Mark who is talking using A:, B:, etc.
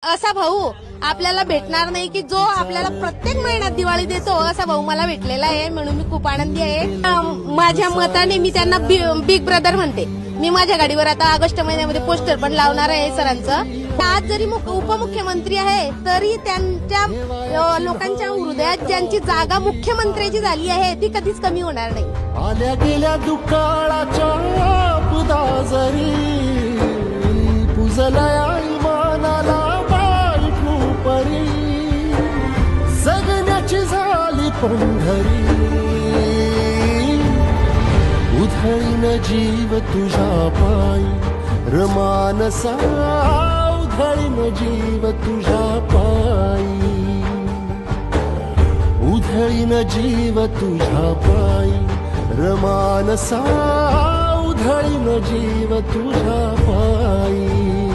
A: असा भाऊ आपल्याला भेटणार नाही की जो आपल्याला प्रत्येक महिन्यात दिवाळी देतो. असा भाऊ मला भेटलेला आहे म्हणून मी खूप आनंदी आहे. माझ्या मताने मी त्यांना बिग ब्रदर म्हणते. मी माझ्या गाडीवर आता ऑगस्ट महिन्यामध्ये पोस्टर पण लावणार आहे सरांचं. आज जरी उपमुख्यमंत्री आहे तरी त्यांच्या लोकांच्या हृदयात ज्यांची जागा मुख्यमंत्र्याची झाली आहे ती कधीच कमी होणार नाही.
B: आल्या गेल्या दुकाळाच्या पुदाजरी पुजलया इमानाला बायकू परी जगण्याची झाली पंढरी. उधळीन जीव तुझ्या पायी रमानसा उधळीन जीव तुझ्या पायी उधळीन जीव तुझ्या पायी रमानसा उधळीन जीव तुझ्या पायी.